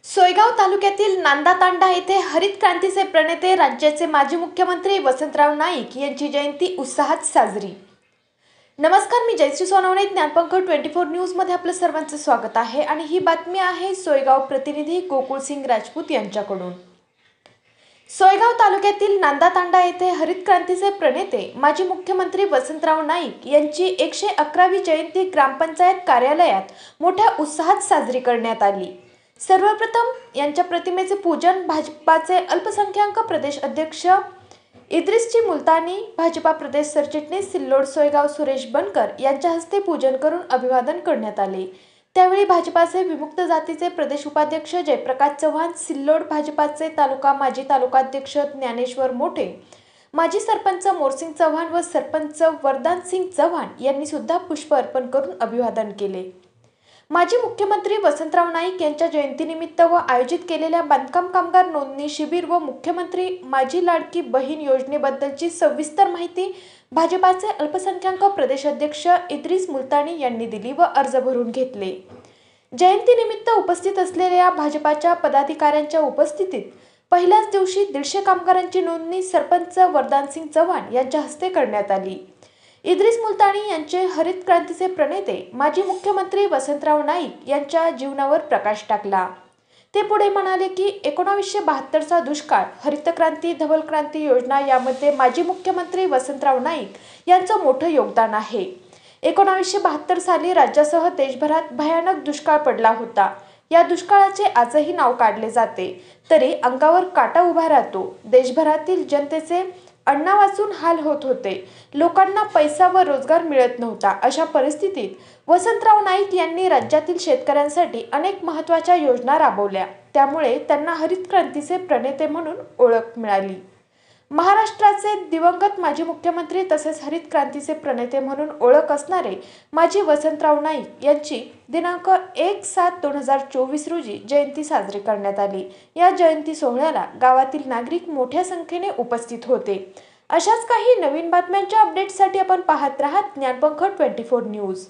सोयगाव तालुक्यातील नांदातांडा येथे हरित क्रांतीचे प्रणेते राज्याचे माजी मुख्यमंत्री वसंतराव नाईक यांची जयंती उत्साहात साजरी। नमस्कार, मी जयश्री सोनवणे, ज्ञानपंख 24 न्यूज मध्ये आपलं सर्वांचं स्वागत आहे आणि ही बातमी आहे सोयगाव प्रतिनिधी गोकुळसिंग राजपूत यांच्याकडून। सोयगाव तालुक्यातील नांदातांडा येथे हरित क्रांतीचे प्रणेते माजी मुख्यमंत्री वसंतराव नाईक यांची 111वी जयंती ग्रामपंचायत कार्यालयात मोठ्या उत्साहात साजरी करण्यात आली। सर्वप्रथम यांच्या प्रतिमेचे पूजन भाजपाचे अल्पसंख्याक प्रदेश अध्यक्ष इद्रिसजी मुलतानी, भाजपा प्रदेश सरचिटणीस सिल्लोड सोयगाव सुरेश बनकर यांच्या हस्ते पूजन करून अभिवादन करण्यात आले। त्यावेळी भाजपाचे विमुक्त जातीचे प्रदेश उपाध्यक्ष जयप्रकाश चव्हाण, सिल्लोड भाजपाचे माजी तालुकाध्यक्ष ज्ञानेश्वर मोठे, माजी सरपंच मोरसिंग चव्हाण व सरपंच वरदानसिंग चव्हाण यांनी सुद्धा पुष्प अर्पण करून अभिवादन केले। माजी मुख्यमंत्री वसंतराव नाईक यांच्या जयंतीनिमित्त व आयोजित केलेल्या बांधकाम कामगार नोंदणी शिबिर व मुख्यमंत्री माझी लाडकी बहीण योजनेबद्दलची सविस्तर माहिती भाजपाचे अल्पसंख्याक प्रदेश अध्यक्ष इद्रिस मुलतानी यांनी दिली व अर्ज भरून घेतले। जयंतीनिमित्त उपस्थित असलेल्या भाजपाच्या पदाधिकाऱ्यांच्या उपस्थितीत पहिल्याच दिवशी 150 कामगारांची नोंदणी सरपंच वरदानसिंग चव्हाण यांच्या हस्ते करण्यात आली। इद्रिस मुलतानी यांचे हरित क्रांतीचे प्रणेते माजी मुख्यमंत्री वसंतराव नाईक यांच्या जीवनावर प्रकाश टाकला। ते पुढे म्हणाले की 1972चा दुष्काळ, हरित क्रांती, धवल क्रांती योजना यामध्ये माजी मुख्यमंत्री वसंतराव नाईक यांचं मोठं योगदान आहे। 1972 साली राज्यासह देशभरात भयानक दुष्काळ पडला होता। या दुष्काळाचे आजही नाव काढले जाते तरी अंगावर काटा उभा राहतो। देशभरातील जनतेचे अन्न वाचून हाल होत होते। लोकांना पैसा व रोजगार मिळत नव्हता। अशा परिस्थितीत वसंतराव नाईक यांनी राज्यातील शेतकऱ्यांसाठी अनेक महत्त्वाच्या योजना राबवल्या। त्यामुळे त्यांना हरित क्रांतीचे प्रणेते म्हणून ओळख मिळाली। महाराष्ट्राचे दिवंगत माजी मुख्यमंत्री तसेच हरित क्रांतीचे प्रणेते म्हणून ओळख असणारे माजी वसंतराव नाईक यांची दिनांक 1/7/2024 रोजी जयंती साजरी करण्यात आली। या जयंती सोहळ्याला गावातील नागरिक मोठ्या संख्येने उपस्थित होते। अशाच काही नवीन बातम्यांच्या अपडेटसाठी आपण पाहत राहा ज्ञानपंख 24 न्यूज।